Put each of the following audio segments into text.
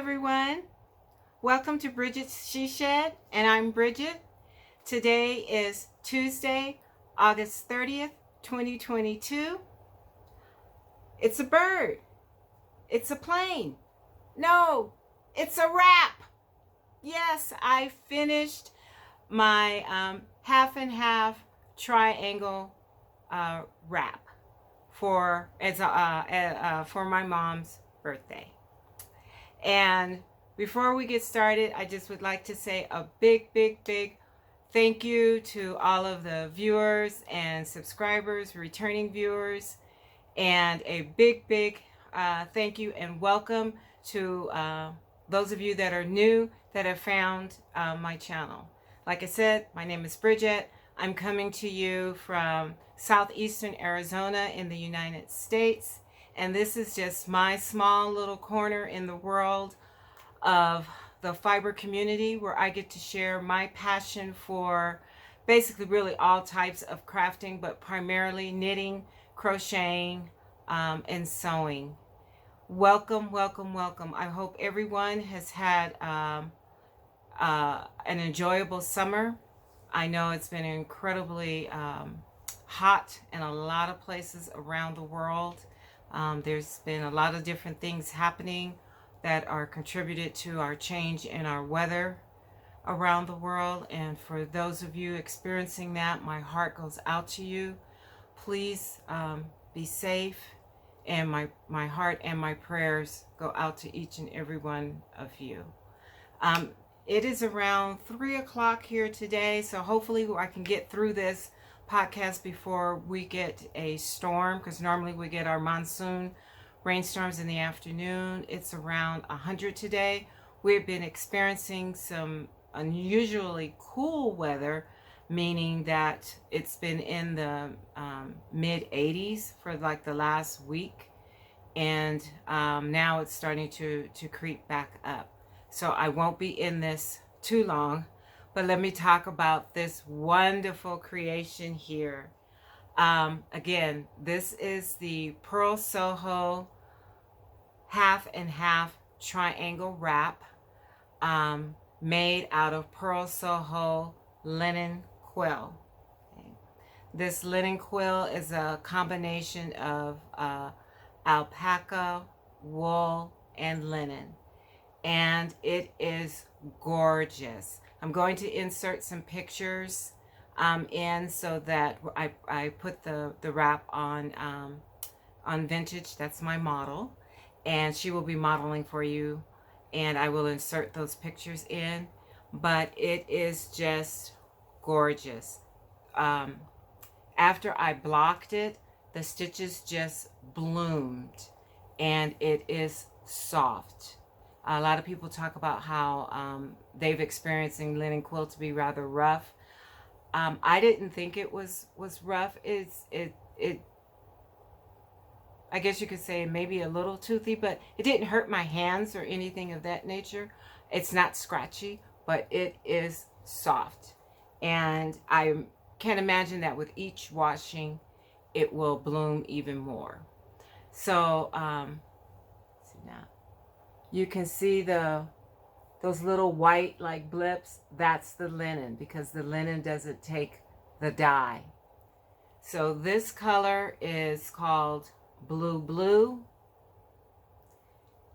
everyone. Welcome to Bridget's She Shed, and I'm Brigitte. Today is Tuesday, August 30th, 2022. It's a bird. It's a plane. No, it's a wrap. Yes, I finished my half and half triangle wrap for my mom's birthday. And before we get started, I just would like to say a big thank you to all of the viewers and subscribers, returning viewers, and a big thank you and welcome to those of you that are new that have found my channel. Like I said, my name is Brigitte. I'm coming to you from southeastern Arizona in the United States. And this is just my small little corner in the world of the fiber community where I get to share my passion for basically really all types of crafting, but primarily knitting, crocheting, and sewing. Welcome. I hope everyone has had an enjoyable summer. I know it's been incredibly hot in a lot of places around the world. There's been a lot of different things happening that are contributed to our change in our weather around the world. And for those of you experiencing that, my heart goes out to you. Please be safe. And my heart and my prayers go out to each and every one of you. It is around 3 o'clock here today, so hopefully I can get through this podcast before we get a storm, because normally we get our monsoon rainstorms in the afternoon. It's around 100 today. We've been experiencing some unusually cool weather, meaning that it's been in the mid 80s for like the last week, and now it's starting to creep back up. So I won't be in this too long, but let me talk about this wonderful creation here. Again, this is the Purl Soho half and half triangle wrap, made out of Purl Soho linen quill. Okay. This linen quill is a combination of alpaca, wool, and linen. And it is gorgeous. I'm going to insert some pictures in so that I put the wrap on Vintage. That's my model, and she will be modeling for you, and I will insert those pictures in. But it is just gorgeous. After I blocked it, the stitches just bloomed, and it is soft. A lot of people talk about how they've experiencing linen quilt to be rather rough. I didn't think it was rough. It I guess you could say maybe a little toothy, but it didn't hurt my hands or anything of that nature. It's not scratchy, but it is soft. And I can imagine that with each washing, it will bloom even more. So, let's see now. You can see those little white like blips. That's the linen, because the linen doesn't take the dye. So this color is called blue,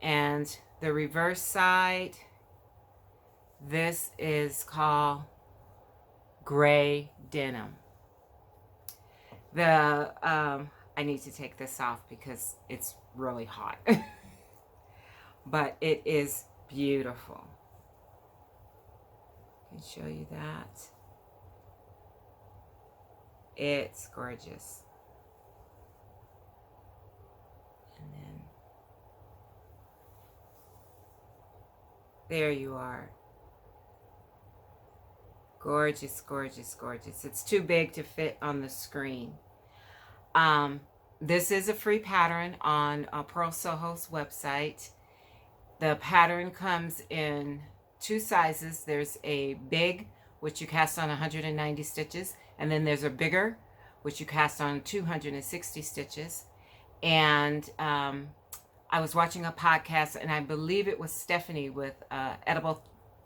and the reverse side, this is called gray denim. I need to take this off because it's really hot. But it is beautiful. I can show you that. It's gorgeous. And then there you are. Gorgeous. It's too big to fit on the screen. This is a free pattern on Purl Soho's website. The pattern comes in two sizes. There's a big, which you cast on 190 stitches, and then there's a bigger, which you cast on 260 stitches. And I was watching a podcast, and I believe it was Stephanie with Edible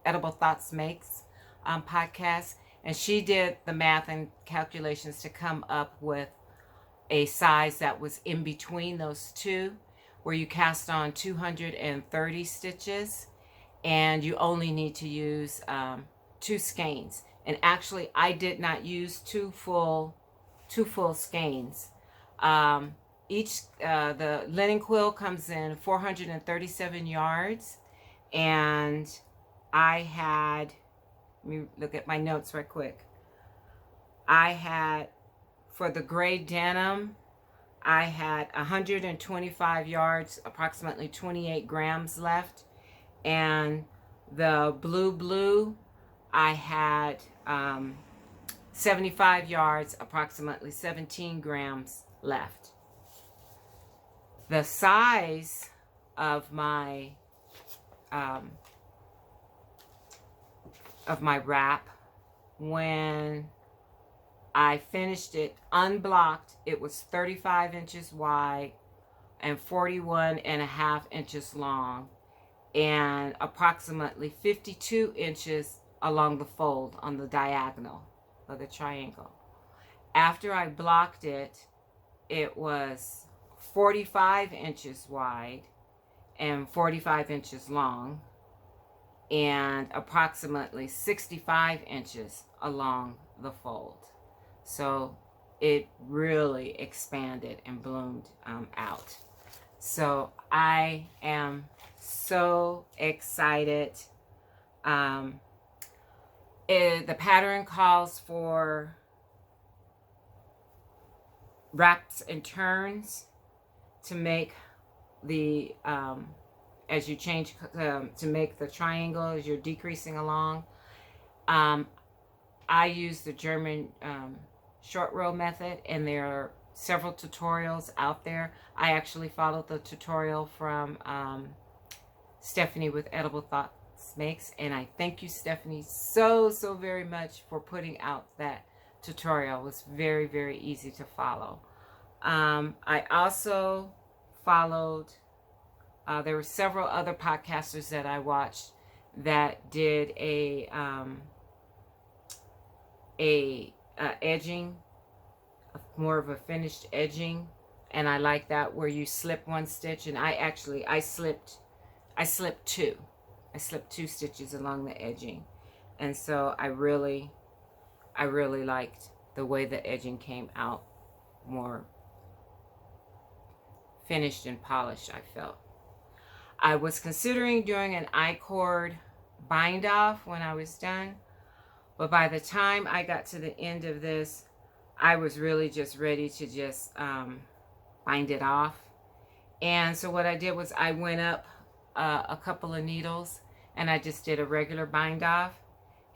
Thoughts Makes podcast, and she did the math and calculations to come up with a size that was in between those two, where you cast on 230 stitches, and you only need to use 2 skeins. And actually, I did not use two full skeins. The linen quill comes in 437 yards, and I had, let me look at my notes right quick. I had, for the gray denim, I had 125 yards, approximately 28 grams left. And the blue, I had 75 yards, approximately 17 grams left. The size of my wrap, when I finished it unblocked, it was 35 inches wide and 41.5 inches long, and approximately 52 inches along the fold on the diagonal of the triangle. After I blocked it, it was 45 inches wide and 45 inches long, and approximately 65 inches along the fold. So it really expanded and bloomed out. So I am so excited. The pattern calls for wraps and turns to make the as you change to make the triangle as you're decreasing along. I use the German short row method, and there are several tutorials out there. I actually followed the tutorial from Stephanie with Edible Thoughts Makes, and I thank you, Stephanie, so very much for putting out that tutorial. It was very, very easy to follow. I also followed, there were several other podcasters that I watched that did a edging, more of a finished edging, and I like that, where you slip one stitch, and I slipped two. I slipped 2 stitches along the edging, and so I really liked the way the edging came out, more finished and polished, I felt. I was considering doing an I-cord bind off when I was done, but by the time I got to the end of this, I was really just ready to just bind it off. And so what I did was I went up a couple of needles, and I just did a regular bind off,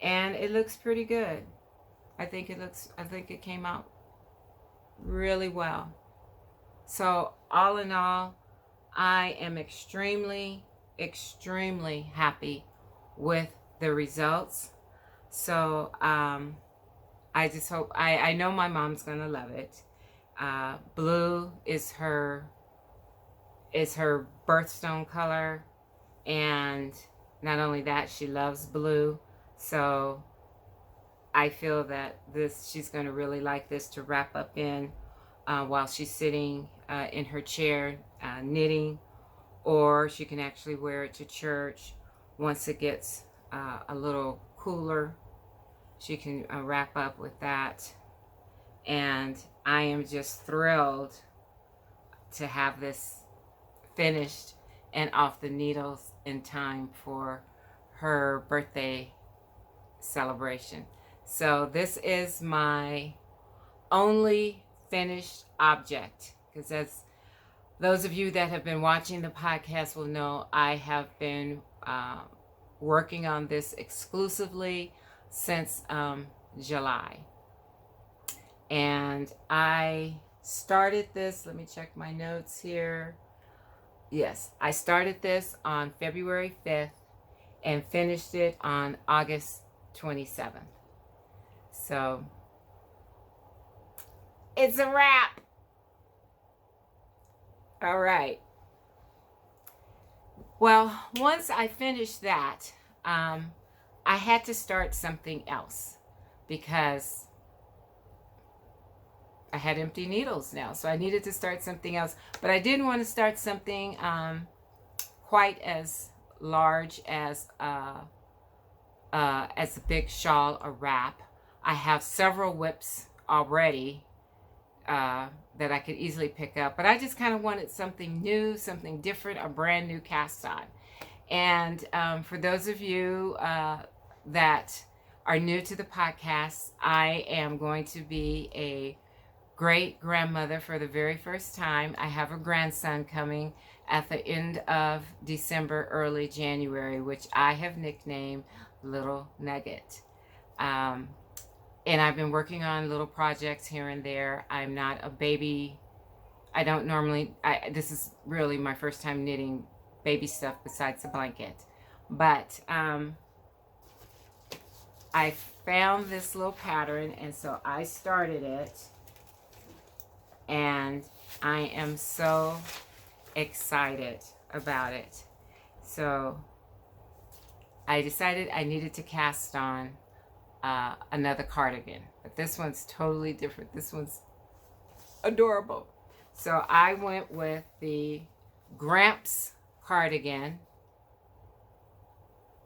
and it looks pretty good. I think it came out really well. So all in all, I am extremely happy with the results. So I just hope, I know my mom's gonna love it. Blue is her birthstone color, and not only that, she loves blue. So I feel that she's gonna really like this to wrap up in while she's sitting in her chair knitting, or she can actually wear it to church once it gets a little cooler. She can wrap up with that, and I am just thrilled to have this finished and off the needles in time for her birthday celebration. So this is my only finished object, because as those of you that have been watching the podcast will know, I have been working on this exclusively since July. And I started this, let me check my notes here. Yes, I started this on February 5th and finished it on August 27th. So it's a wrap. All right. Well, once I finished that, I had to start something else because I had empty needles now. So I needed to start something else. But I didn't want to start something quite as large as a big shawl or wrap. I have several whips already that I could easily pick up. But I just kind of wanted something new, something different, a brand new cast on. And for those of you that are new to the podcast, I am going to be a great grandmother for the very first time. I have a grandson coming at the end of December, early January, which I have nicknamed Little Nugget. And I've been working on little projects here and there. I'm not a baby. I don't normally, this is really my first time knitting baby stuff besides the blanket. But I found this little pattern, and so I started it. And I am so excited about it. So I decided I needed to cast on another cardigan. But this one's totally different. This one's adorable. So I went with the Gramps Cardigan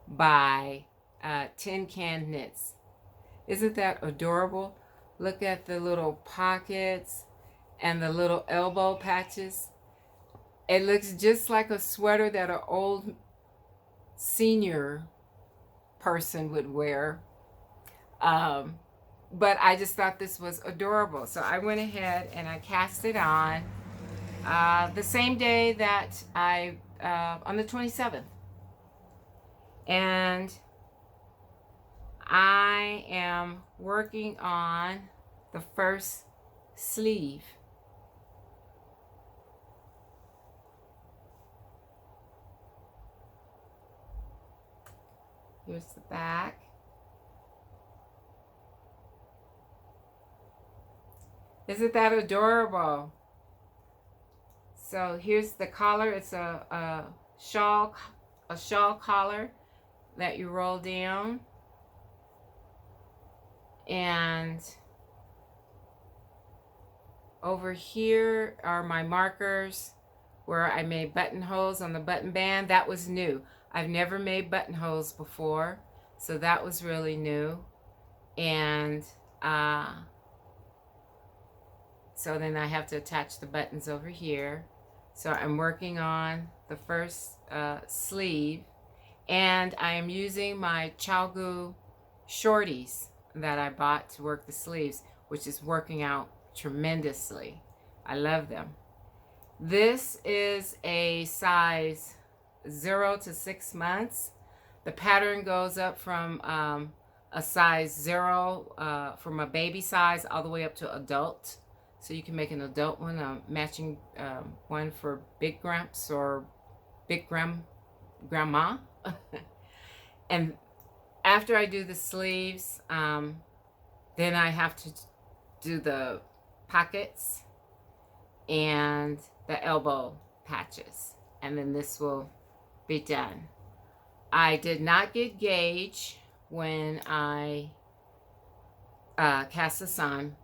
by Tin Can Knits. Isn't that adorable? Look at the little pockets and the little elbow patches. It looks just like a sweater that an old senior person would wear. But I just thought this was adorable. So I went ahead and I cast it on the same day that on the 27th. And I am working on the first sleeve. Here's the back. Isn't that adorable? So here's the collar. It's a shawl collar that you roll down. And over here are my markers where I made buttonholes on the button band. That was new. I've never made buttonholes before, so that was really new. And so then I have to attach the buttons over here. So I'm working on the first sleeve, and I am using my Chalgu shorties that I bought to work the sleeves, which is working out tremendously. I love them. This is a size 0 to 6 months. The pattern goes up from a size 0 from a baby size all the way up to adult. So you can make an adult one, a matching one for big Gramps or big grandma. And after I do the sleeves, then I have to do the pockets and the elbow patches. And then this will be done. I did not get gauge when I cast this on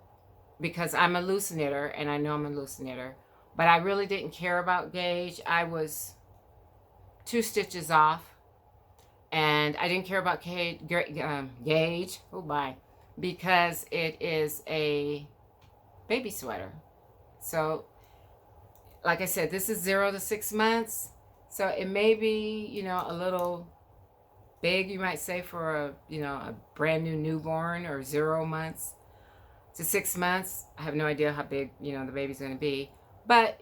because I'm a loose knitter, and I know I'm a loose knitter, but I really didn't care about gauge. I was 2 stitches off, and I didn't care about gauge, oh my, because it is a baby sweater. So like I said, this is 0 to 6 months, so it may be, you know, a little big, you might say, for a, you know, a brand new newborn, or 0 months to 6 months. I have no idea how big, you know, the baby's going to be, but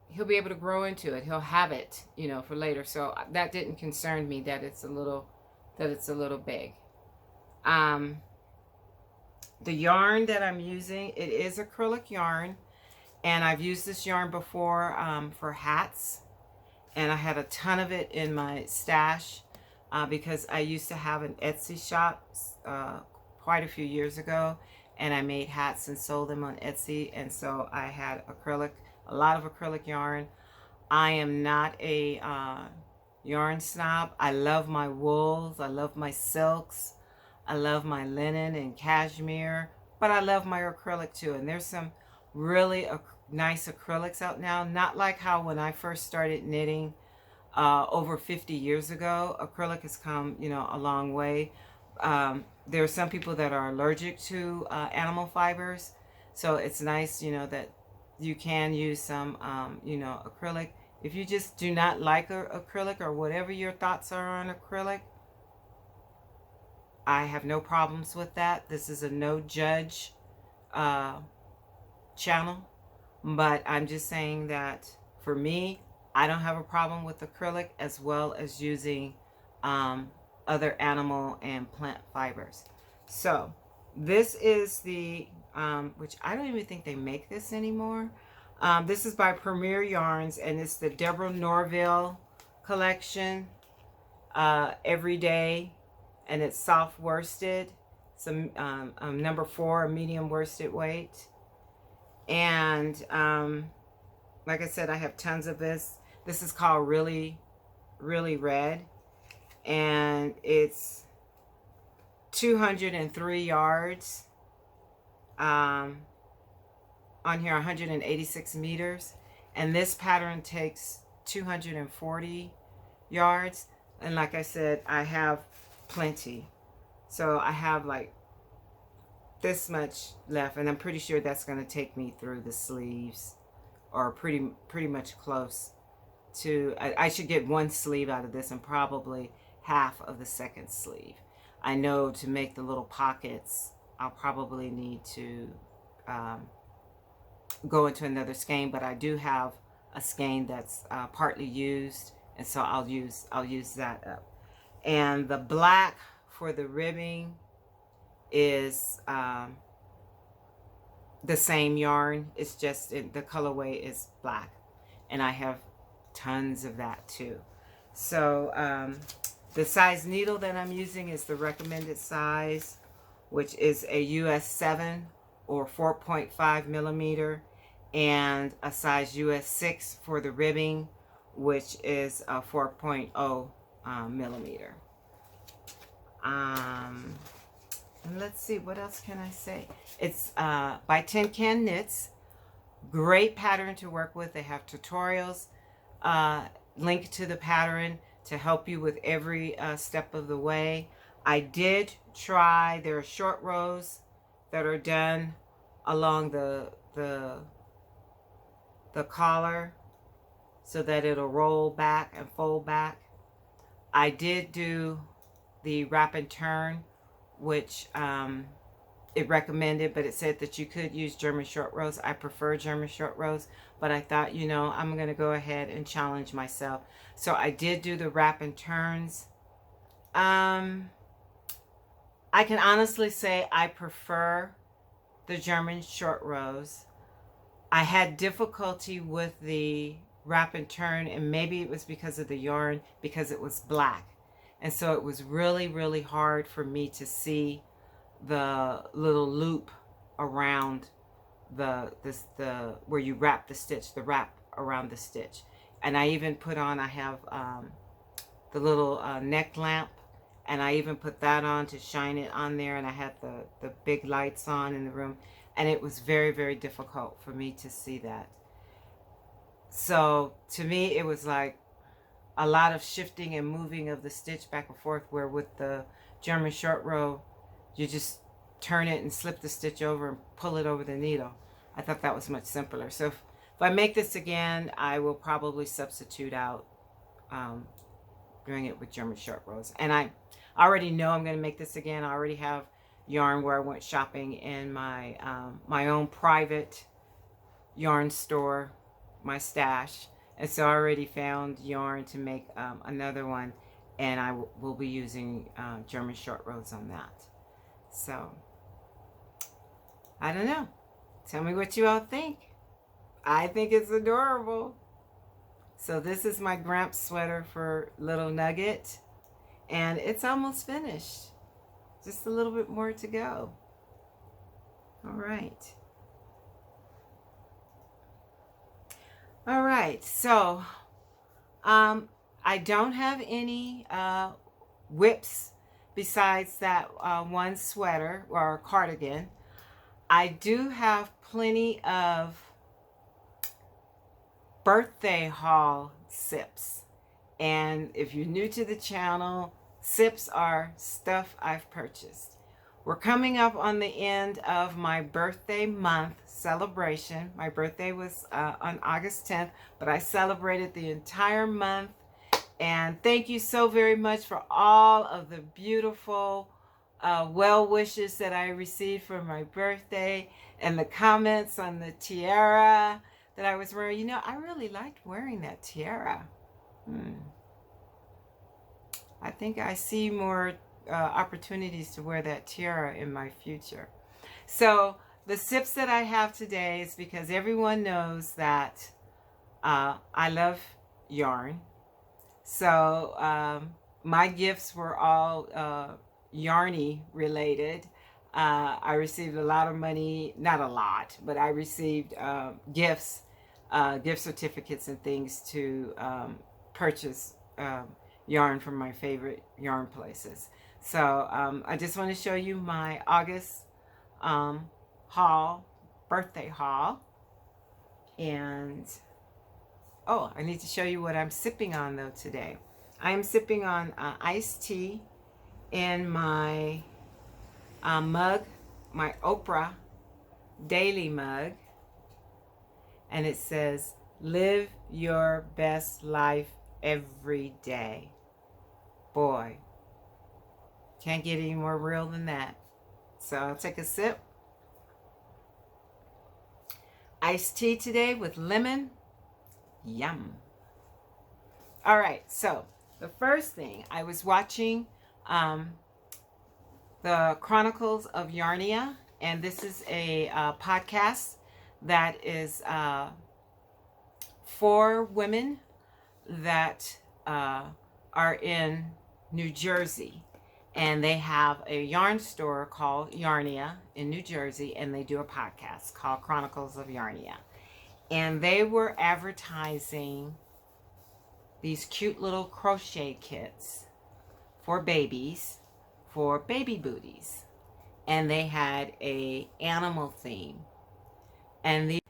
he'll be able to grow into it. He'll have it, you know, for later. So that didn't concern me that it's a little big. The yarn that I'm using, it is acrylic yarn, and I've used this yarn before for hats, and I had a ton of it in my stash because I used to have an Etsy shop quite a few years ago, and I made hats and sold them on Etsy, and so I had a lot of acrylic yarn. I am not a yarn snob. I love my wools. I love my silks. I love my linen and cashmere. But I love my acrylic too. And there's some really nice acrylics out now. Not like how when I first started knitting over 50 years ago. Acrylic has come, you know, a long way. There are some people that are allergic to animal fibers. So it's nice, you know, that you can use some, you know, acrylic. If you just do not like acrylic or whatever your thoughts are on acrylic, I have no problems with that. This is a no judge channel. But I'm just saying that for me, I don't have a problem with acrylic as well as using other animal and plant fibers. So this is the, which I don't even think they make this anymore. This is by Premier Yarns, and it's the Deborah Norville collection, Everyday, and it's soft worsted. Some number 4, a medium worsted weight. And like I said, I have tons of this. This is called Really, Really Red. And it's 203 yards. On here, 186 meters. And this pattern takes 240 yards. And like I said, I have plenty. So I have like this much left, and I'm pretty sure that's going to take me through the sleeves, or pretty much close to. I should get one sleeve out of this and probably half of the second sleeve. I know to make the little pockets, I'll probably need to go into another skein, but I do have a skein that's partly used, and so I'll use that up. And the black for the ribbing is the same yarn. It's just the colorway is black, and I have tons of that too. So the size needle that I'm using is the recommended size, which is a US 7 or 4.5 millimeter, and a size US 6 for the ribbing, which is a 4.0 millimeter. And let's see, what else can I say? It's by Tin Can Knits. Great pattern to work with. They have tutorials linked to the pattern to help you with every step of the way. I did try, there are short rows that are done along the collar so that it'll roll back and fold back. I did do the wrap and turn, which it recommended, but it said that you could use German short rows. I prefer German short rows, but I thought, you know, I'm going to go ahead and challenge myself. So I did do the wrap and turns. I can honestly say I prefer the German short rows. I had difficulty with the wrap and turn, and maybe it was because of the yarn, because it was black. And so it was really, really hard for me to see the little loop around the where you wrap the stitch, the wrap around the stitch. And I even put on, I have the little neck lamp, and I even put that on to shine it on there, and I had the big lights on in the room, and it was very, very difficult for me to see that. So to me, it was like a lot of shifting and moving of the stitch back and forth, where with the German short row, you just turn it and slip the stitch over and pull it over the needle. I thought that was much simpler. So if I make this again, I will probably substitute out doing it with German short rows. And I already know I'm going to make this again. I already have yarn where I went shopping in my my own private yarn store, my stash. And so I already found yarn to make another one, and I will be using German short rows on that. So, I don't know. Tell me what you all think. I think it's adorable. So this is my Gramps sweater for Little Nugget, and it's almost finished. Just a little bit more to go. All right. All right, so I don't have any whips besides that one sweater or cardigan. I do have plenty of birthday haul sips. And if you're new to the channel, sips are stuff I've purchased. We're coming up on the end of my birthday month celebration. My birthday was on August 10th, but I celebrated the entire month. And thank you so very much for all of the beautiful well wishes that I received for my birthday and the comments on the tiara that I was wearing. You know, I really liked wearing that tiara. I think I see more opportunities to wear that tiara in my future. So the sips that I have today is because everyone knows that I love yarn. So my gifts were all Yarny related. I received a lot of money, not a lot, but I received gifts, gift certificates and things to purchase yarn from my favorite yarn places. So I just want to show you my August haul, birthday haul. And oh, I need to show you what I'm sipping on though today. I am sipping on iced tea in my mug, my Oprah daily mug. And it says, live your best life every day. Boy, can't get any more real than that. So I'll take a sip. Iced tea today with lemon. Yum. All right, so the first thing, I was watching the Chronicles of Yarnia, and this is a podcast that is for women that are in New Jersey, and they have a yarn store called Yarnia in New Jersey, and they do a podcast called Chronicles of Yarnia. And they were advertising these cute little crochet kits for babies, for baby booties. And they had a animal theme. And the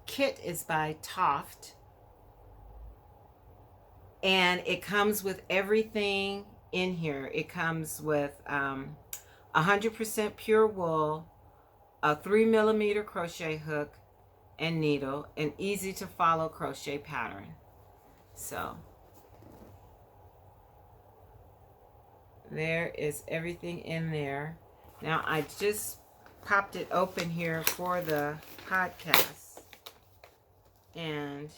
kit is by Toft. And it comes with everything in here. It comes with 100% pure wool, a 3mm crochet hook and needle, an easy to follow crochet pattern. So there is everything in there. Now I just popped it open here for the podcast, and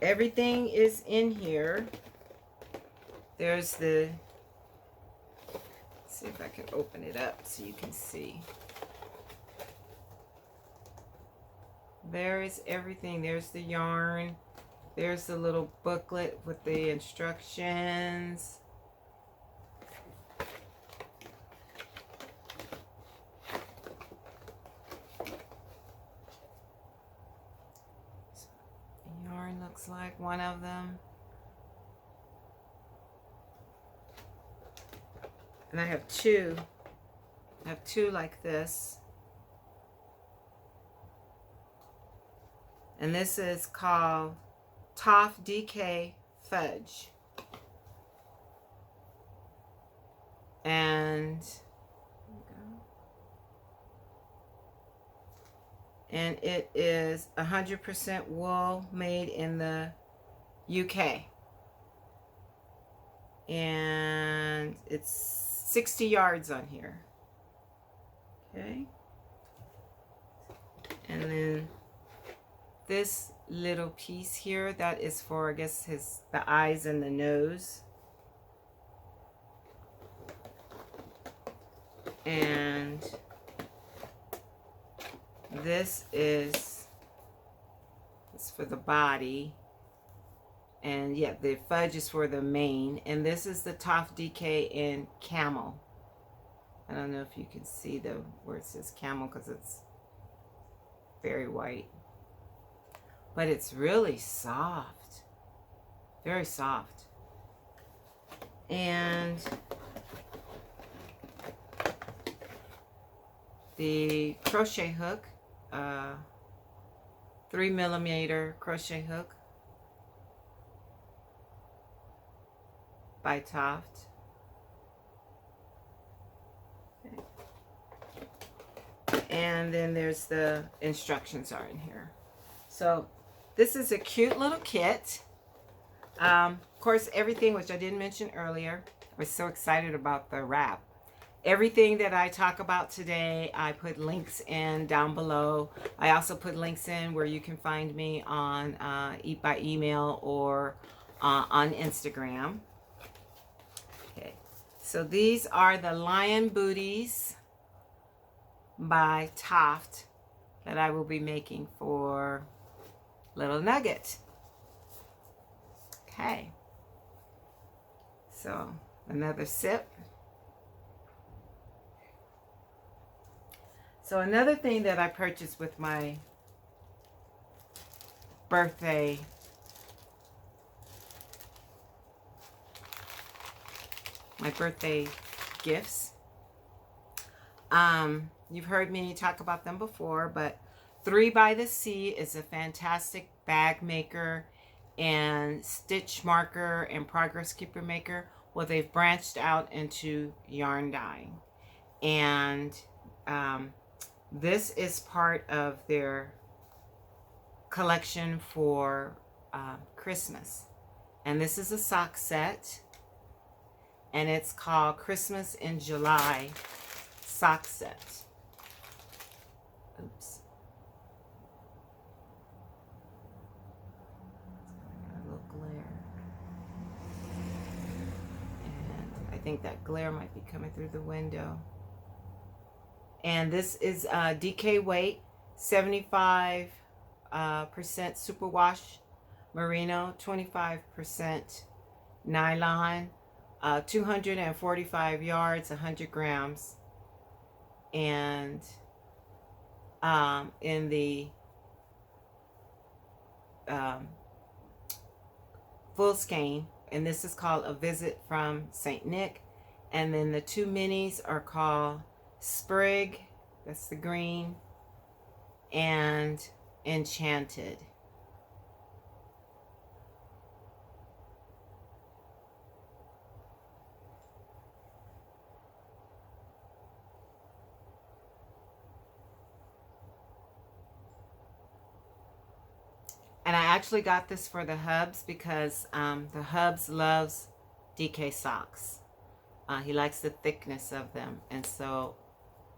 everything is in here. There's the, let's see if I can open it up so you can see. There is everything. There's the yarn. There's the little booklet with the instructions. So the yarn looks like one of them. And I have two. I have two like this. And this is called Toft DK Fudge. And it is 100% wool made in the UK. And it's 60 yards on here. Okay. And then this little piece here, that is for, I guess, the eyes and the nose. And this is for the body. And yeah, the fudge is for the mane. And this is the Toft DK in camel. I don't know if you can see where it says camel because it's very white. but it's really soft, very soft. And the crochet hook, 3mm crochet hook by Toft. Okay. And then there's the instructions are in here. So this is a cute little kit. Of course, everything, which I didn't mention earlier, I was so excited about the wrap. Everything that I talk about today, I put links in down below. I also put links in where you can find me on by email or on Instagram. Okay, so these are the Lion Booties by Toft that I will be making for Little Nugget. Okay, so another sip. So another thing that I purchased with my birthday gifts. You've heard me talk about them before, but 3 by the Sea is a fantastic bag maker and stitch marker and progress keeper maker. Well, they've branched out into yarn dyeing, and this is part of their collection for Christmas. And this is a sock set, and it's called Christmas in July sock set. Oops. A little glare. And I think that glare might be coming through the window. And this is DK weight, 75% superwash merino, 25% nylon, 245 yards, 100 grams. And in the full skein, and this is called A Visit from St. Nick. And then the 2 minis are called Sprig, that's the green, and Enchanted. And I actually got this for the hubs because the hubs loves DK socks. He likes the thickness of them, and so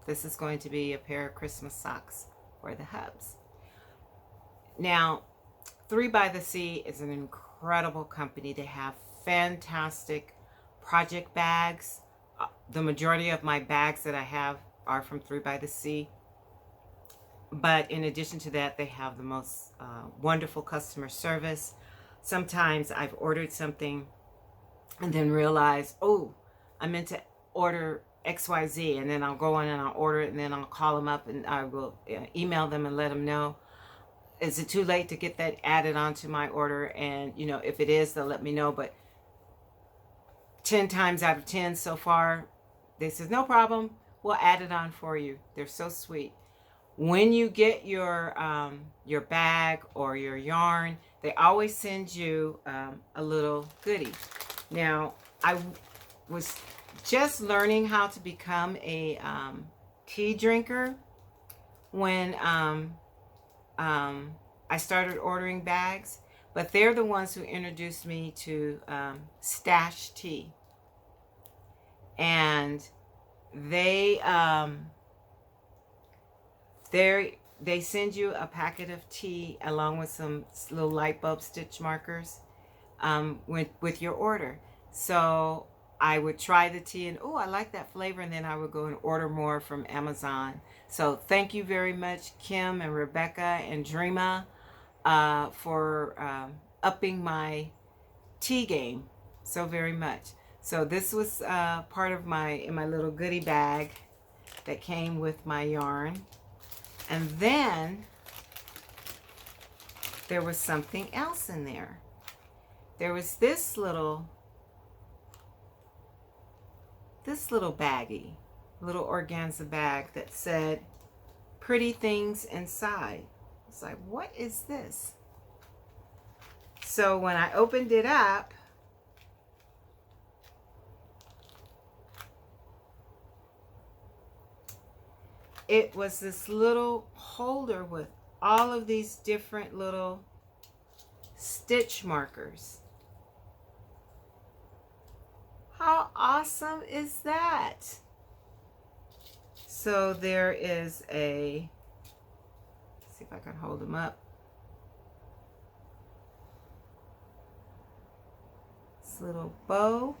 this is going to be a pair of Christmas socks for the hubs. Now, 3 by the Sea is an incredible company. They have fantastic project bags. The majority of my bags that I have are from 3 by the Sea. But in addition to that, they have the most wonderful customer service. Sometimes I've ordered something and then realize, oh, I meant to order XYZ, and then I'll go in and I'll order it, and then I'll call them up and I will email them and let them know, is it too late to get that added onto my order? And you know, if it is, they'll let me know. But 10 times out of 10 so far, they says no problem, we'll add it on for you. They're so sweet. When you get your bag or your yarn, they always send you a little goodie. Now, I was just learning how to become a tea drinker when I started ordering bags, but they're the ones who introduced me to Stash Tea, and they send you a packet of tea along with some little light bulb stitch markers with your order. So I would try the tea and, oh, I like that flavor, and then I would go and order more from Amazon. So thank you very much, Kim and Rebecca and Dreama, for upping my tea game so very much. So this was part of my little goodie bag that came with my yarn. And then there was something else in there. There was this little baggie, little organza bag that said pretty things inside. It's like, what is this? So when I opened it up, it was this little holder with all of these different little stitch markers. How awesome is that? So there is a, let's see if I can hold them up. This little bow.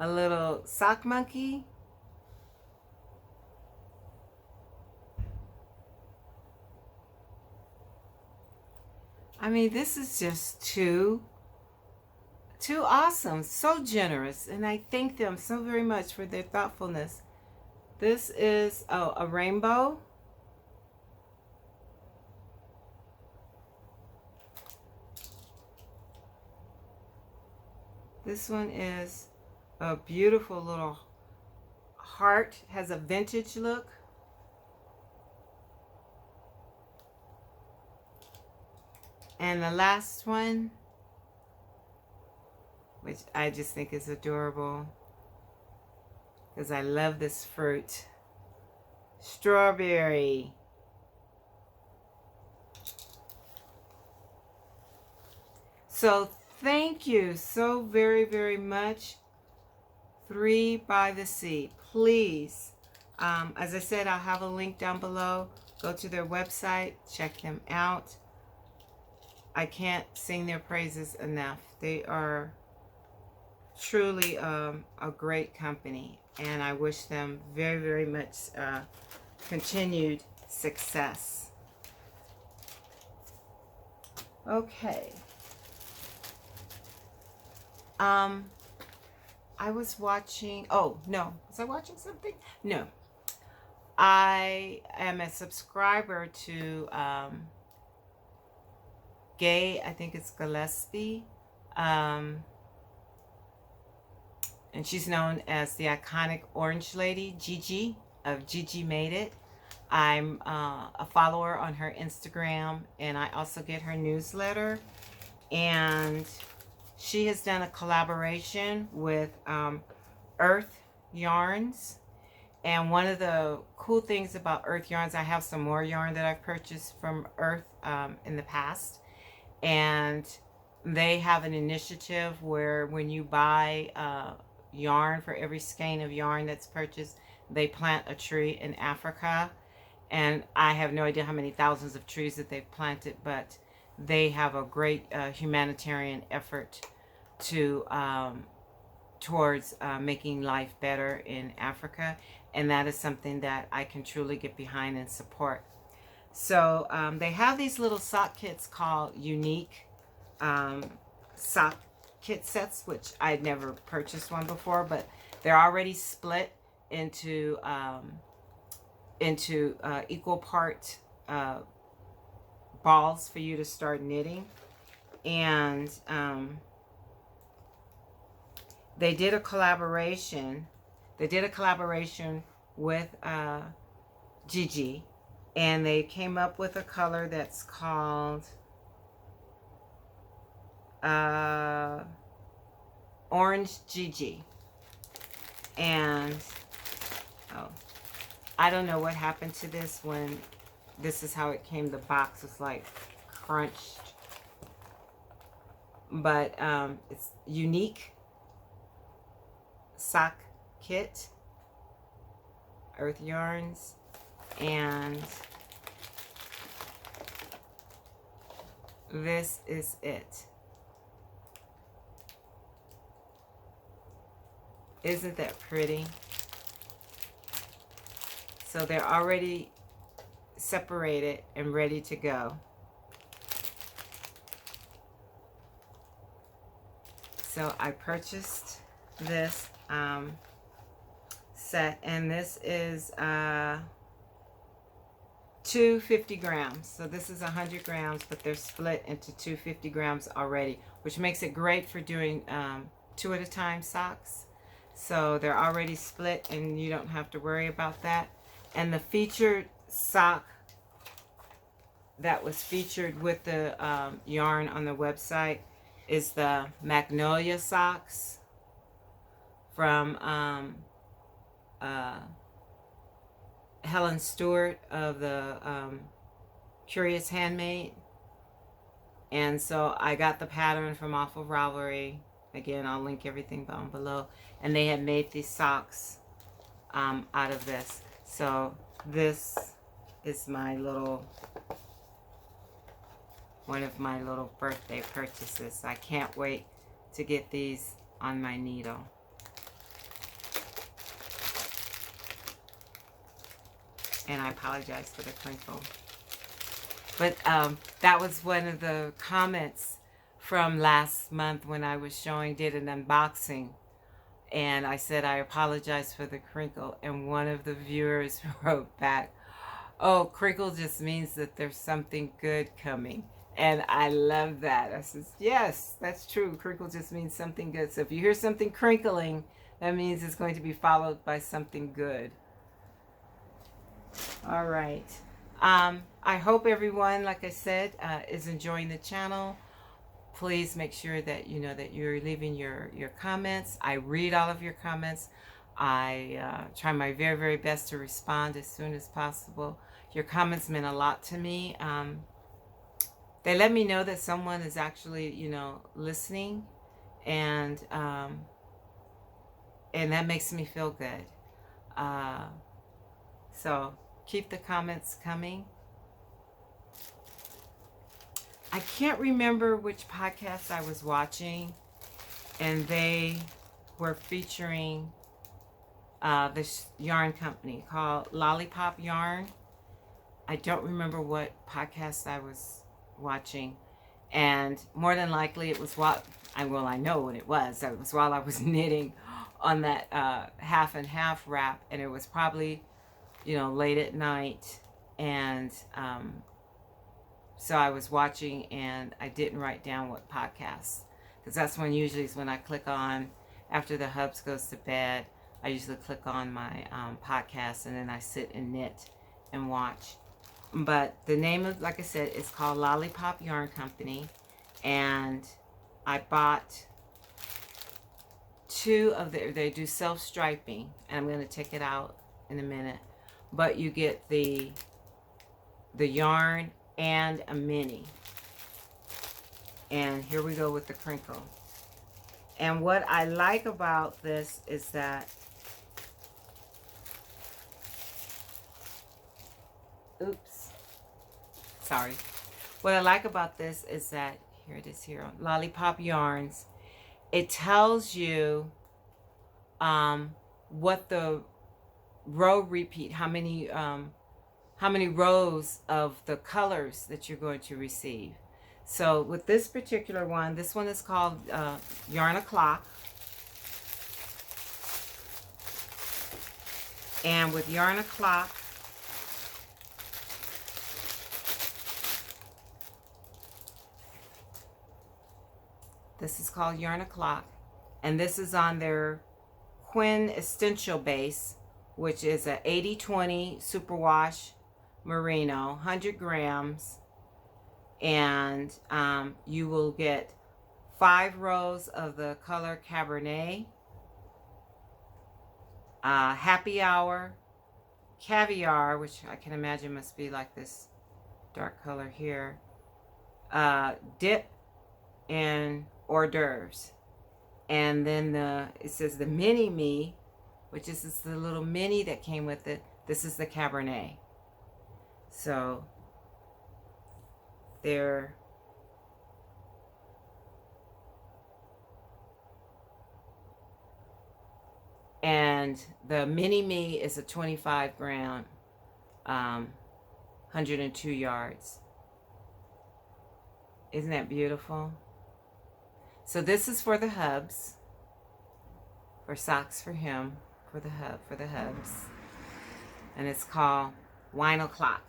A little sock monkey. I mean, this is just too awesome. So generous. And I thank them so very much for their thoughtfulness. This is a rainbow. This one is a beautiful little heart. Has a vintage look. And the last one, which I just think is adorable, because I love this fruit. Strawberry. So thank you so very, very much. 3 by the Sea. Please, as I said, I'll have a link down below. Go to their website, check them out. I can't sing their praises enough. They are truly a great company, and I wish them very, very much continued success. Okay. I was watching, oh no, was I watching something? No. I am a subscriber to Gay, I think it's Gillespie, and she's known as the iconic orange lady, Gigi, of Gigi Made It. I'm a follower on her Instagram, and I also get her newsletter, and she has done a collaboration with Urth Yarns. And one of the cool things about Urth Yarns, I have some more yarn that I've purchased from Urth in the past. And they have an initiative where when you buy yarn, for every skein of yarn that's purchased, they plant a tree in Africa. And I have no idea how many thousands of trees that they've planted, but they have a great humanitarian effort to towards making life better in Africa. And that is something that I can truly get behind and support. So they have these little sock kits called Uneek sock kit sets, which I'd never purchased one before, but they're already split into equal part balls for you to start knitting. And they did a collaboration. They did a collaboration with Gigi, and they came up with a color that's called Orange Gigi. And oh, I don't know what happened to this when this is how it came. The box was like crunched, but it's Uneek sock kit, Urth Yarns, and this is it. Isn't that pretty? So they're already separated and ready to go. So I purchased this set, and this is 250 grams. So this is 100 grams, but they're split into 250 grams already, which makes it great for doing 2 at a time socks. So they're already split and you don't have to worry about that. And the featured sock that was featured with the yarn on the website is the Magnolia socks from Helen Stewart of the Curious Handmade. And so I got the pattern from off of Ravelry. Again, I'll link everything down below. And they had made these socks out of this. So this is my little, one of my little birthday purchases. I can't wait to get these on my needle. And I apologize for the crinkle. But that was one of the comments from last month when I was did an unboxing. And I said, I apologize for the crinkle. And one of the viewers wrote back, oh, crinkle just means that there's something good coming. And I love that. I said, yes, that's true. Crinkle just means something good. So if you hear something crinkling, that means it's going to be followed by something good. All right. I hope everyone, like I said, is enjoying the channel. Please make sure that you know that you're leaving your comments. I read all of your comments. I try my very, very best to respond as soon as possible. Your comments mean a lot to me. They let me know that someone is actually, you know, listening, and that makes me feel good. So keep the comments coming. I can't remember which podcast I was watching, and they were featuring this yarn company called Lollipop Yarn. I don't remember what podcast I was watching, and more than likely it was I know what it was. It was while I was knitting on that half and half wrap, and it was probably, you know, late at night, and so I was watching, and I didn't write down what podcast, because that's when usually is when I click on, after the hubs goes to bed, I usually click on my podcast, and then I sit and knit and watch. But the name of, like I said, it's called Lollipop Yarn Company, and I bought 2 of they do self-striping, and I'm going to take it out in a minute, but you get the yarn and a mini. And here we go with the crinkle. And what I like about this is that, oops, sorry. What I like about this is that, here it is here on Lollipop Yarns, it tells you what the row repeat, how many rows of the colors that you're going to receive. So with this particular one, this one is called Yarn O'Clock. And with Yarn O'Clock, this is called Yarn O'Clock, and this is on their Quinn Essential Base, which is a 80/20 superwash merino, 100 grams, and you will get 5 rows of the color Cabernet, Happy Hour, Caviar, which I can imagine must be like this dark color here, Dip, and Hors d'oeuvres. And then it says the Mini Me, which is this the little mini that came with it. This is the Cabernet. So they're and the Mini Me is a 25 gram, 102 yards. Isn't that beautiful? So this is for the hubs, for socks for him, for the hubs. And it's called Wine O'Clock.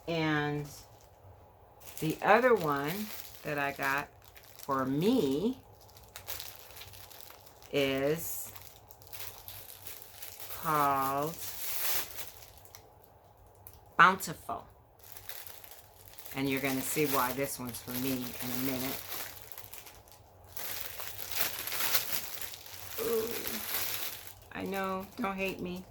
And the other one that I got for me is called Bountiful. And you're going to see why this one's for me in a minute. Ooh, I know, don't hate me.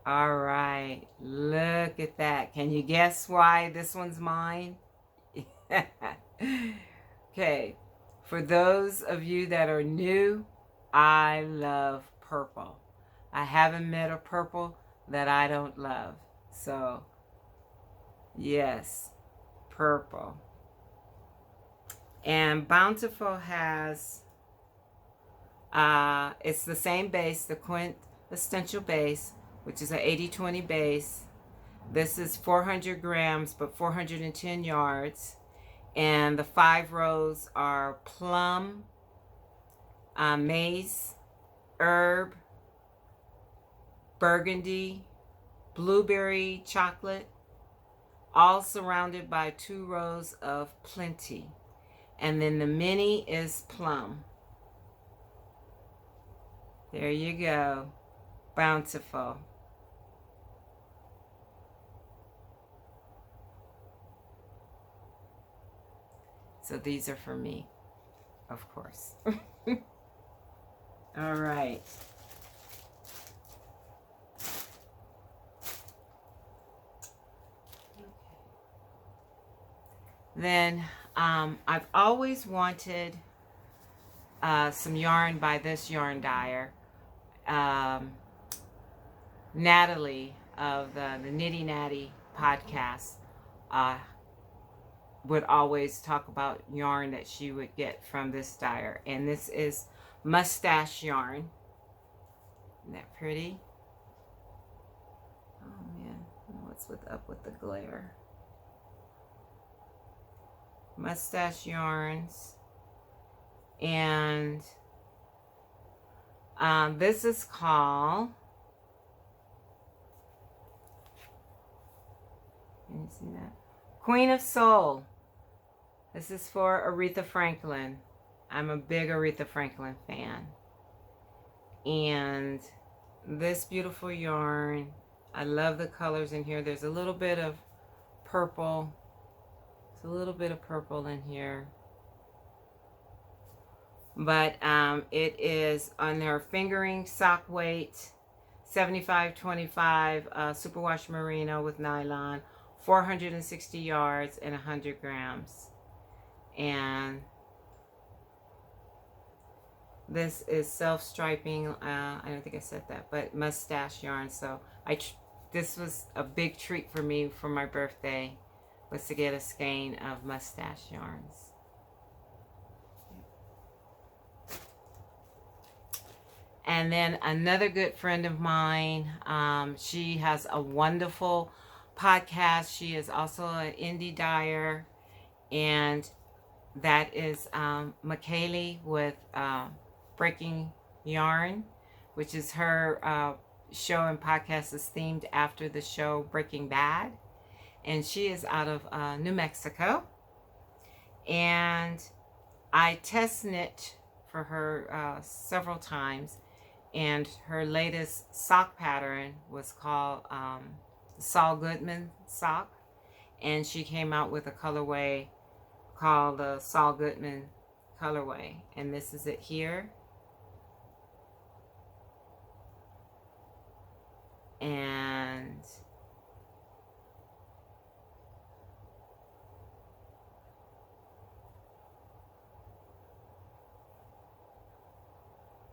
All right, look at that. Can you guess why this one's mine? Okay, for those of you that are new, I love purple. I haven't met a purple that I don't love. So, yes, purple. And Bountiful has, it's the same base, the quintessential base, which is an 80-20 base. This is 400 grams, but 410 yards. And the 5 rows are plum, maize, herb, burgundy, blueberry chocolate, all surrounded by 2 rows of plenty. And then the mini is plum. There you go. Bountiful. So these are for me, of course. All right. Then I've always wanted some yarn by this yarn dyer, Natalie of the Nitty Natty podcast would always talk about yarn that she would get from this dyer, and this is mustache yarn. Isn't that pretty? Oh man, what's up with the glare? Mustache yarns, and this is called, can you see that? Queen of Soul. This is for Aretha Franklin. I'm a big Aretha Franklin fan. And this beautiful yarn, I love the colors in here. There's a little bit of purple. There's a little bit of purple in here. But it is on their fingering sock weight, 75-25 superwash merino with nylon, 460 yards and 100 grams. And this is self-striping, I don't think I said that, but mustache yarn. So this was a big treat for me for my birthday, was to get a skein of mustache yarns. And then another good friend of mine, she has a wonderful podcast. She is also an indie dyer, and that is McKaylee with Breaking Yarn, which is her show and podcast is themed after the show Breaking Bad. And she is out of New Mexico. And I test knit for her several times. And her latest sock pattern was called Saul Goodman sock. And she came out with a colorway called the Saul Goodman colorway. And this is it here. And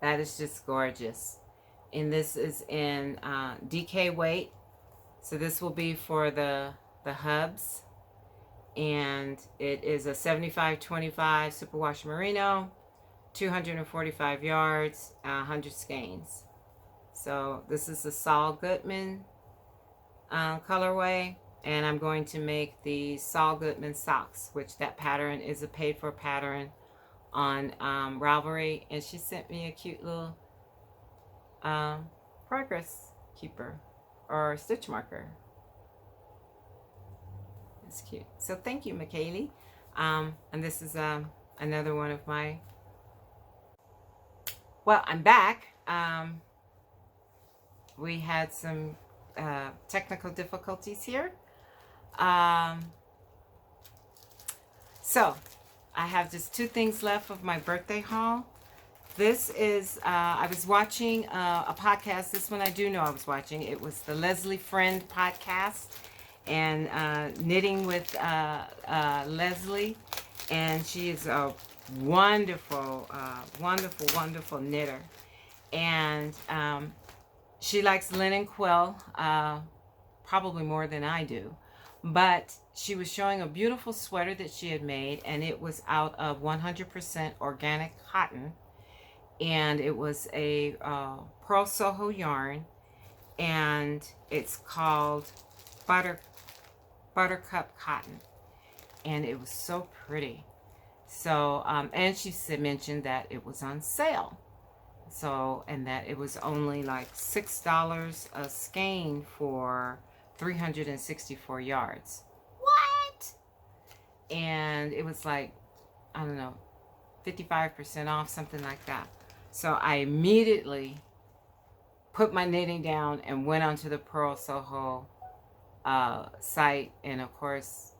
that is just gorgeous. And this is in DK weight. So this will be for the hubs. And it is a 75-25 superwash merino, 245 yards, 100 skeins. So this is the Saul Goodman colorway, and I'm going to make the Saul Goodman socks, which that pattern is a paid for pattern on Ravelry, and she sent me a cute little progress keeper or stitch marker. It's cute. So thank you, McKaylee. And this is another one of my, well, I'm back. We had some technical difficulties here. So I have just 2 things left of my birthday haul. This is, I was watching a podcast. This one I do know I was watching. It was the Leslie Friend podcast, and Knitting with Leslie. And she is a wonderful, wonderful knitter. And she likes linen quill, probably more than I do. But she was showing a beautiful sweater that she had made, and it was out of 100% organic cotton. And it was a Purl Soho yarn, and it's called Buttercup cotton, and it was so pretty. So and she mentioned that it was on sale, so, and that it was only like $6 a skein for 364 yards. What? And it was like, I don't know, 55% off, something like that. So I immediately put my knitting down and went onto the Purl Soho site, and of course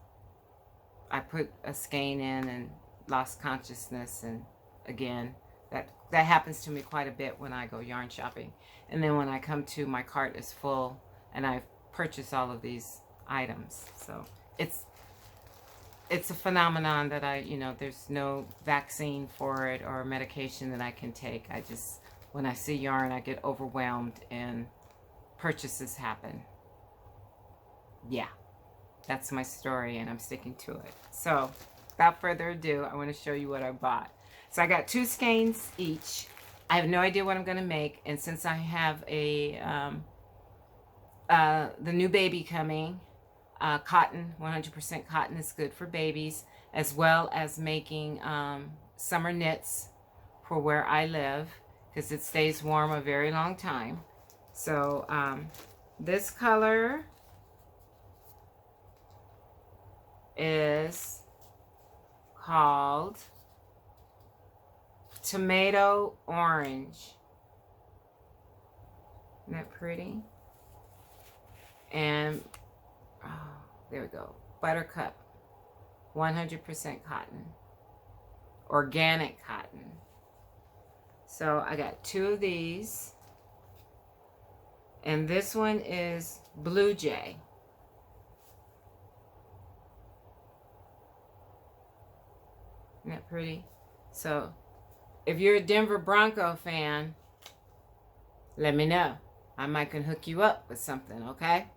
I put a skein in and lost consciousness, and again that happens to me quite a bit when I go yarn shopping, and then when I come to, my cart is full and I've purchased all of these items. So it's a phenomenon that there's no vaccine for it or medication that I can take. I just, when I see yarn, I get overwhelmed and purchases happen. Yeah, that's my story, and I'm sticking to it. So without further ado, I want to show you what I bought. So I got 2 skeins each. I have no idea what I'm going to make, and since I have the new baby coming, cotton, 100% cotton is good for babies, as well as making summer knits for where I live, because it stays warm a very long time. So this color is called Tomato Orange. Isn't that pretty? And there we go. Buttercup, 100% cotton, organic cotton. So I got 2 of these, and this one is Blue Jay. Isn't that pretty? So if you're a Denver Bronco fan, let me know. I might can hook you up with something, okay?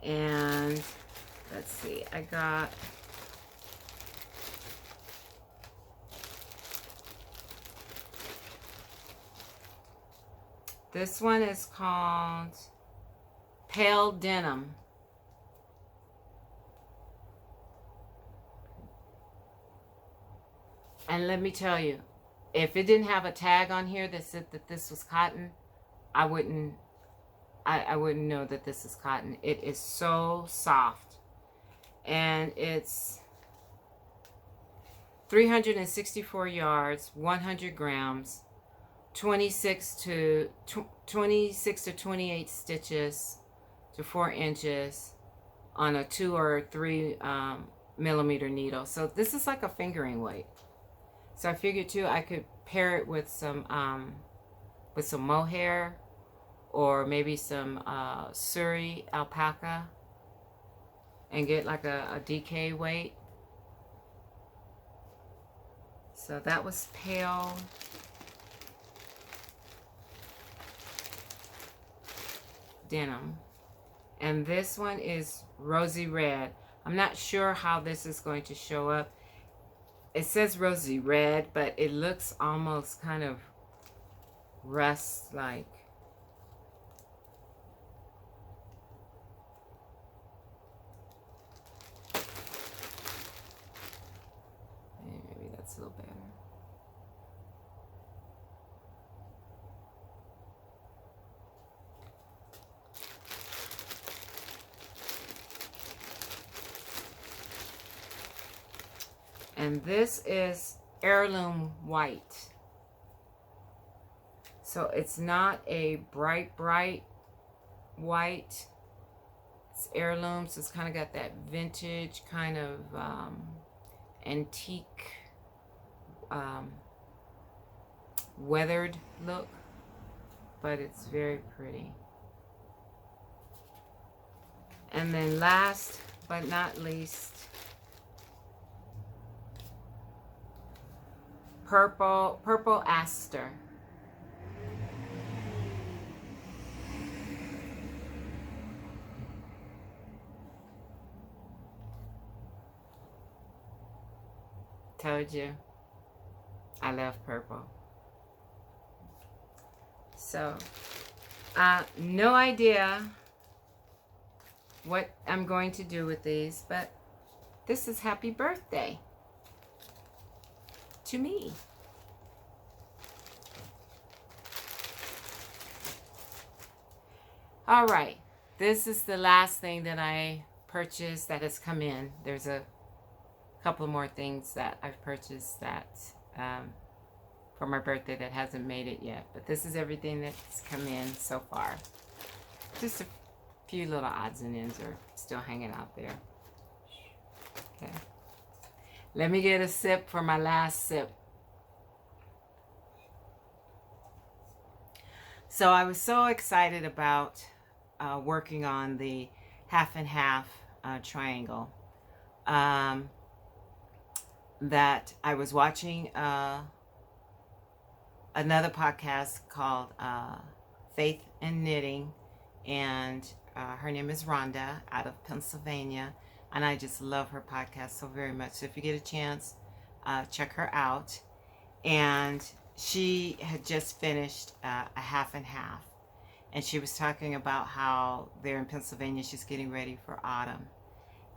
And let's see, I got this one is called Pale Denim. And let me tell you, if it didn't have a tag on here that said that this was cotton, I wouldn't know that this is cotton. It is so soft. And it's 364 yards, 100 grams, 26 to 28 stitches to 4 inches on a 2 or 3 millimeter needle. So this is like a fingering weight. So I figured too, I could pair it with some mohair, or maybe some Surrey alpaca, and get like a DK weight. So that was Pale Denim. And this one is Rosy Red. I'm not sure how this is going to show up. It says rosy red, but it looks almost kind of rust-like. a little better. And this is heirloom white. So it's not a bright white. It's heirloom, so it's kind of got that vintage kind of antique weathered look, but it's very pretty. And then last but not least, purple aster. Told you, I love purple. So, no idea what I'm going to do with these, but this is happy birthday to me. All right, this is the last thing that I purchased that has come in. There's a couple more things that I've purchased that for my birthday that hasn't made it yet, but this is everything that's come in so far. Just a few little odds and ends are still hanging out there. Okay, let me get a sip for my last sip. So I was so excited about working on the half and half triangle that I was watching another podcast called Faith and Knitting, and her name is Rhonda out of Pennsylvania, and I just love her podcast so very much. So if you get a chance, check her out. And she had just finished a half and half, and she was talking about how there in Pennsylvania she's getting ready for autumn.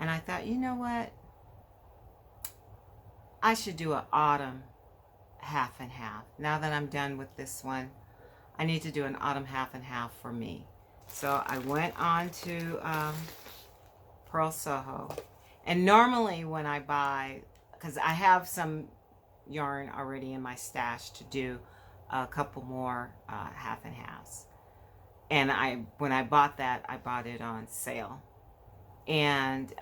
And I thought, you know what, I should do an autumn half and half. Now that I'm done with this one, I need to do an autumn half and half for me. So I went on to Purl Soho, and normally when I buy, because I have some yarn already in my stash to do a couple more half and halves, and when I bought that, I bought it on sale, and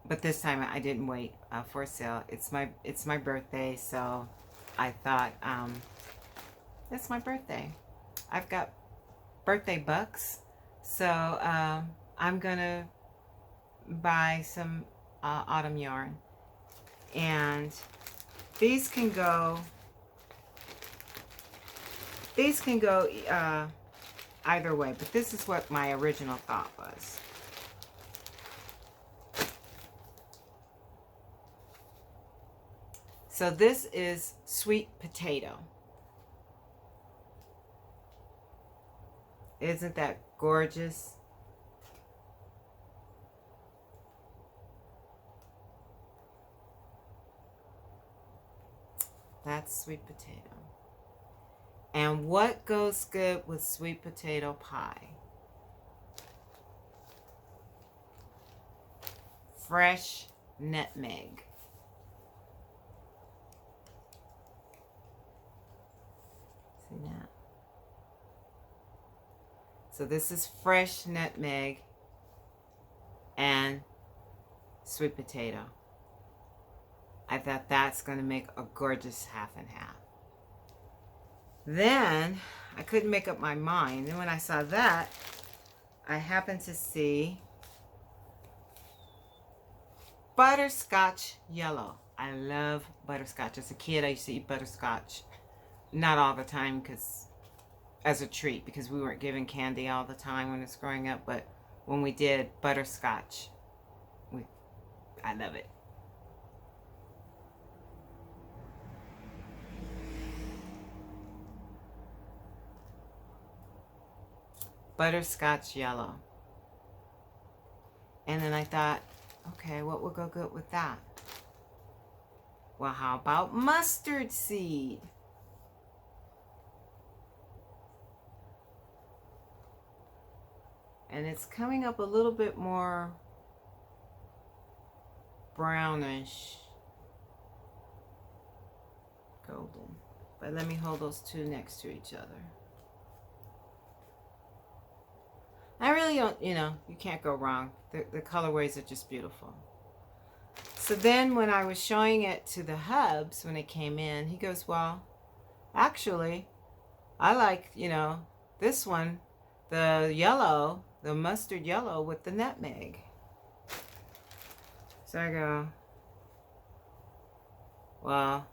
but this time I didn't wait for a sale. It's my birthday, so I thought it's my birthday. I've got birthday bucks, so I'm gonna buy some autumn yarn, and these can go either way, but this is what my original thought was. So this is sweet potato. Isn't that gorgeous? That's sweet potato. And what goes good with sweet potato pie? Fresh nutmeg. See that? So this is fresh nutmeg and sweet potato. I thought that's going to make a gorgeous half and half. Then I couldn't make up my mind, and when I saw that, I happened to see butterscotch yellow. I love butterscotch. As a kid, I used to eat butterscotch. Not all the time, because as a treat, because we weren't given candy all the time when I was growing up, but when we did butterscotch, I love it. Butterscotch yellow. And then I thought, okay, what would go good with that? Well, how about mustard seed? And it's coming up a little bit more brownish golden. But let me hold those two next to each other. I really don't, you know, you can't go wrong. The colorways are just beautiful. So then when I was showing it to the hubs when it came in, he goes, well, actually, I like, you know, this one, the yellow, the mustard yellow with the nutmeg. So I go, well,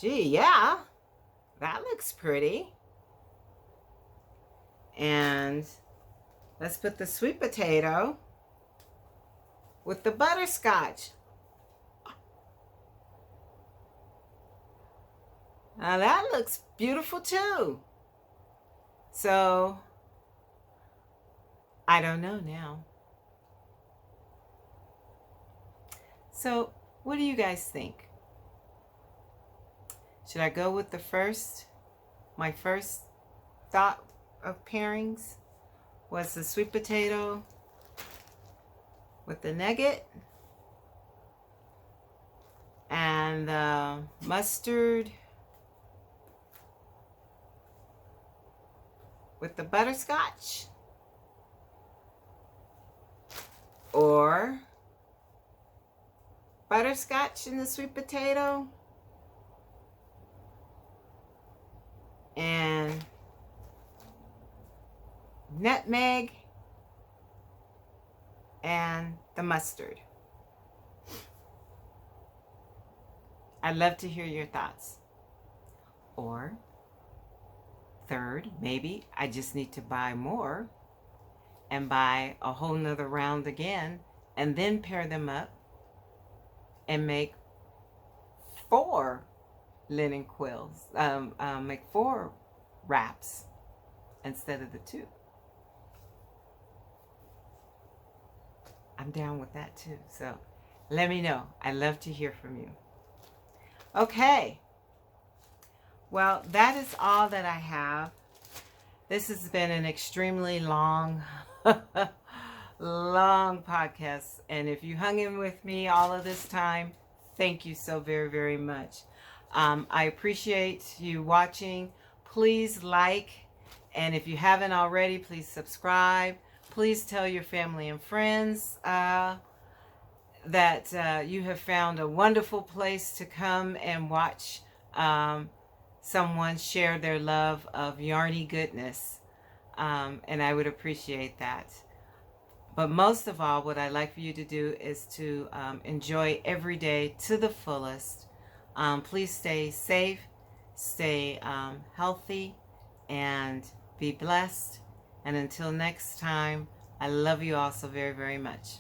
gee, yeah, that looks pretty. And let's put the sweet potato with the butterscotch. Now that looks beautiful too. So, I don't know now. So, what do you guys think? Should I go with my first thought of pairings was the sweet potato with the nugget and the mustard with the butterscotch, or butterscotch in the sweet potato and nutmeg and the mustard. I'd love to hear your thoughts. Or third, maybe I just need to buy more and buy a whole nother round again and then pair them up and make 4 linen quills, make 4 wraps instead of the 2. I'm down with that too. So let me know. I'd love to hear from you. Okay. Well, that is all that I have. This has been an extremely long, long podcast. And if you hung in with me all of this time, thank you so very, very much. I appreciate you watching. Please like, and if you haven't already, please subscribe. Please tell your family and friends that you have found a wonderful place to come and watch someone share their love of yarny goodness. And I would appreciate that. But most of all, what I'd like for you to do is to enjoy every day to the fullest. Please stay safe, stay healthy, and be blessed. And until next time, I love you all so very, very much.